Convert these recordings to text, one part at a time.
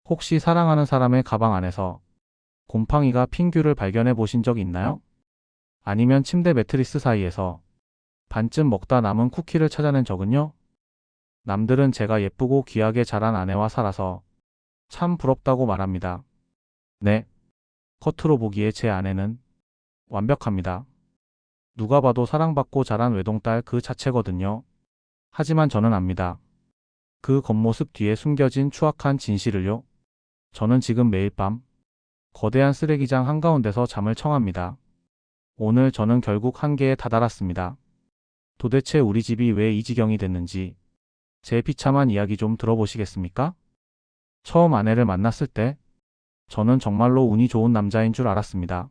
혹시 사랑하는 사람의 가방 안에서 곰팡이가 핀 귤을 발견해 보신 적 있나요? 아니면 침대 매트리스 사이에서 반쯤 먹다 남은 쿠키를 찾아낸 적은요? 남들은 제가 예쁘고 귀하게 자란 아내와 살아서 참 부럽다고 말합니다. 네, 겉으로 보기에 제 아내는 완벽합니다. 누가 봐도 사랑받고 자란 외동딸 그 자체거든요. 하지만 저는 압니다. 그 겉모습 뒤에 숨겨진 추악한 진실을요. 저는 지금 매일 밤 거대한 쓰레기장 한가운데서 잠을 청합니다. 오늘 저는 결국 한계에 다다랐습니다. 도대체 우리 집이 왜 이 지경이 됐는지 제 비참한 이야기 좀 들어보시겠습니까? 처음 아내를 만났을 때 저는 정말로 운이 좋은 남자인 줄 알았습니다.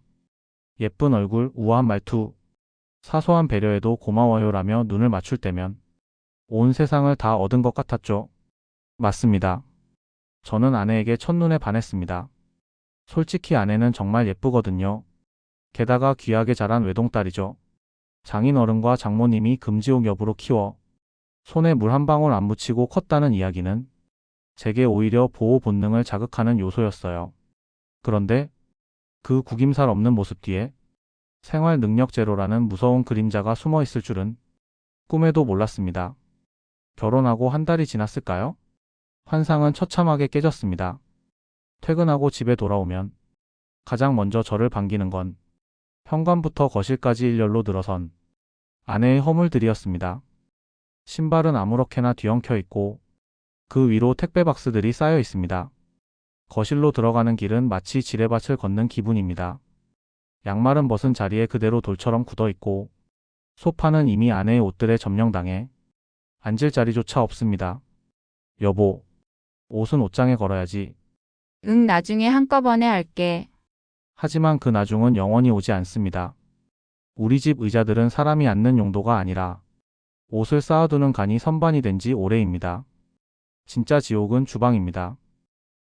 예쁜 얼굴, 우아한 말투, 사소한 배려에도 고마워요라며 눈을 맞출 때면 온 세상을 다 얻은 것 같았죠. 맞습니다. 저는 아내에게 첫눈에 반했습니다. 솔직히 아내는 정말 예쁘거든요. 게다가 귀하게 자란 외동딸이죠. 장인어른과 장모님이 금지옥 여부로 키워 손에 물 한 방울 안 묻히고 컸다는 이야기는 제게 오히려 보호 본능을 자극하는 요소였어요. 그런데 그 구김살 없는 모습 뒤에 생활 능력 제로라는 무서운 그림자가 숨어 있을 줄은 꿈에도 몰랐습니다. 결혼하고 한 달이 지났을까요? 환상은 처참하게 깨졌습니다. 퇴근하고 집에 돌아오면 가장 먼저 저를 반기는 건 현관부터 거실까지 일렬로 늘어선 아내의 허물들이었습니다. 신발은 아무렇게나 뒤엉켜 있고 그 위로 택배 박스들이 쌓여 있습니다. 거실로 들어가는 길은 마치 지뢰밭을 걷는 기분입니다. 양말은 벗은 자리에 그대로 돌처럼 굳어 있고 소파는 이미 아내의 옷들에 점령당해 앉을 자리조차 없습니다. 여보, 옷은 옷장에 걸어야지. 응, 나중에 한꺼번에 할게. 하지만 그 나중은 영원히 오지 않습니다. 우리 집 의자들은 사람이 앉는 용도가 아니라 옷을 쌓아두는 간이 선반이 된 지 오래입니다. 진짜 지옥은 주방입니다.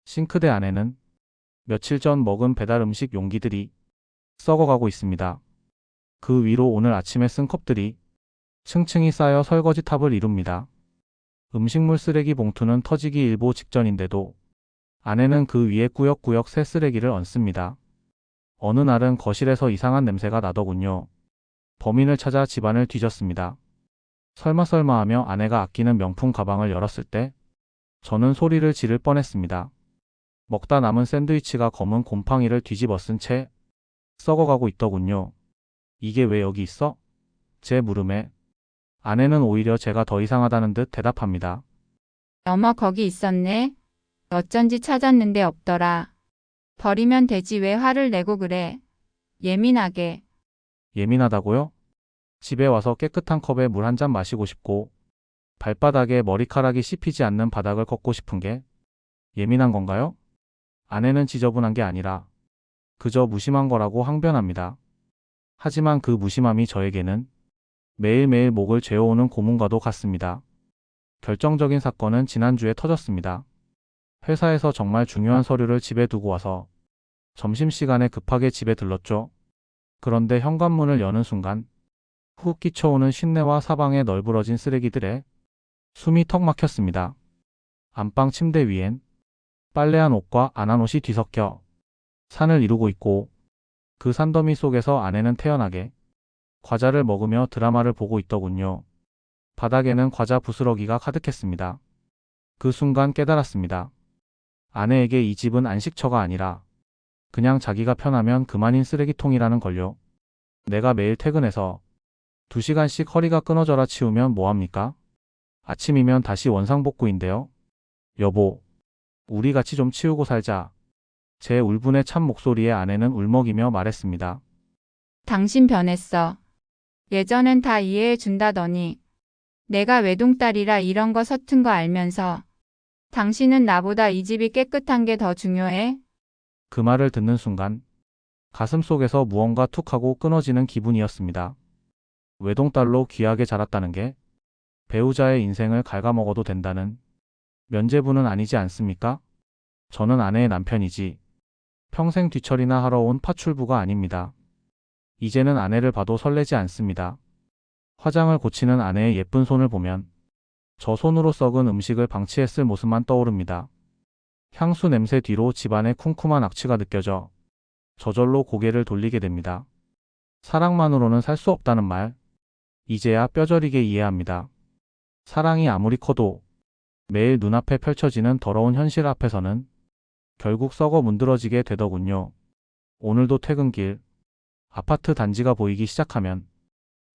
싱크대 안에는 며칠 전 먹은 배달 음식 용기들이 썩어가고 있습니다. 그 위로 오늘 아침에 쓴 컵들이 층층이 쌓여 설거지 탑을 이룹니다. 음식물 쓰레기 봉투는 터지기 일보 직전인데도 아내는 그 위에 꾸역꾸역 새 쓰레기를 얹습니다. 어느 날은 거실에서 이상한 냄새가 나더군요. 범인을 찾아 집안을 뒤졌습니다. 설마 하며 아내가 아끼는 명품 가방을 열었을 때 저는 소리를 지를 뻔했습니다. 먹다 남은 샌드위치가 검은 곰팡이를 뒤집어 쓴 채 썩어가고 있더군요. 이게 왜 여기 있어? 제 물음에 아내는 오히려 제가 더 이상하다는 듯 대답합니다. 어머, 거기 있었네. 어쩐지 찾았는데 없더라. 버리면 되지 왜 화를 내고 그래. 예민하게. 예민하다고요? 집에 와서 깨끗한 컵에 물 한 잔 마시고 싶고 발바닥에 머리카락이 씹히지 않는 바닥을 걷고 싶은 게 예민한 건가요? 아내는 지저분한 게 아니라 그저 무심한 거라고 항변합니다. 하지만 그 무심함이 저에게는 매일매일 목을 죄어오는 고문과도 같습니다. 결정적인 사건은 지난주에 터졌습니다. 회사에서 정말 중요한 서류를 집에 두고 와서 점심시간에 급하게 집에 들렀죠. 그런데 현관문을 여는 순간 훅 끼쳐오는 신내와 사방에 널브러진 쓰레기들에 숨이 턱 막혔습니다. 안방 침대 위엔 빨래한 옷과 안 한 옷이 뒤섞여 산을 이루고 있고 그 산더미 속에서 아내는 태연하게 과자를 먹으며 드라마를 보고 있더군요. 바닥에는 과자 부스러기가 가득했습니다. 그 순간 깨달았습니다. 아내에게 이 집은 안식처가 아니라 그냥 자기가 편하면 그만인 쓰레기통이라는 걸요. 내가 매일 퇴근해서 2시간씩 허리가 끊어져라 치우면 뭐합니까? 아침이면 다시 원상복구인데요. 여보, 우리 같이 좀 치우고 살자. 제 울분에 찬 목소리에 아내는 울먹이며 말했습니다. 당신 변했어. 예전엔 다 이해해 준다더니. 내가 외동딸이라 이런 거 서툰 거 알면서. 당신은 나보다 이 집이 깨끗한 게 더 중요해? 그 말을 듣는 순간 가슴 속에서 무언가 툭 하고 끊어지는 기분이었습니다. 외동딸로 귀하게 자랐다는 게 배우자의 인생을 갉아먹어도 된다는 면죄부는 아니지 않습니까? 저는 아내의 남편이지 평생 뒤처리나 하러 온 파출부가 아닙니다. 이제는 아내를 봐도 설레지 않습니다. 화장을 고치는 아내의 예쁜 손을 보면 저 손으로 썩은 음식을 방치했을 모습만 떠오릅니다. 향수 냄새 뒤로 집안의 쿰쿰한 악취가 느껴져 저절로 고개를 돌리게 됩니다. 사랑만으로는 살 수 없다는 말, 이제야 뼈저리게 이해합니다. 사랑이 아무리 커도 매일 눈앞에 펼쳐지는 더러운 현실 앞에서는 결국 썩어 문드러지게 되더군요. 오늘도 퇴근길, 아파트 단지가 보이기 시작하면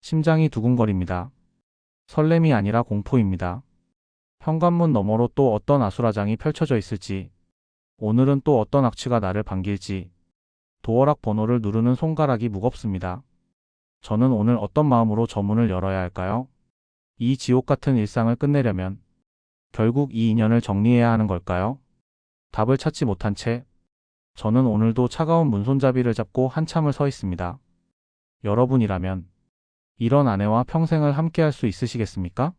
심장이 두근거립니다. 설렘이 아니라 공포입니다. 현관문 너머로 또 어떤 아수라장이 펼쳐져 있을지, 오늘은 또 어떤 악취가 나를 반길지, 도어락 번호를 누르는 손가락이 무겁습니다. 저는 오늘 어떤 마음으로 저 문을 열어야 할까요? 이 지옥 같은 일상을 끝내려면 결국 이 인연을 정리해야 하는 걸까요? 답을 찾지 못한 채 저는 오늘도 차가운 문손잡이를 잡고 한참을 서 있습니다. 여러분이라면 이런 아내와 평생을 함께할 수 있으시겠습니까?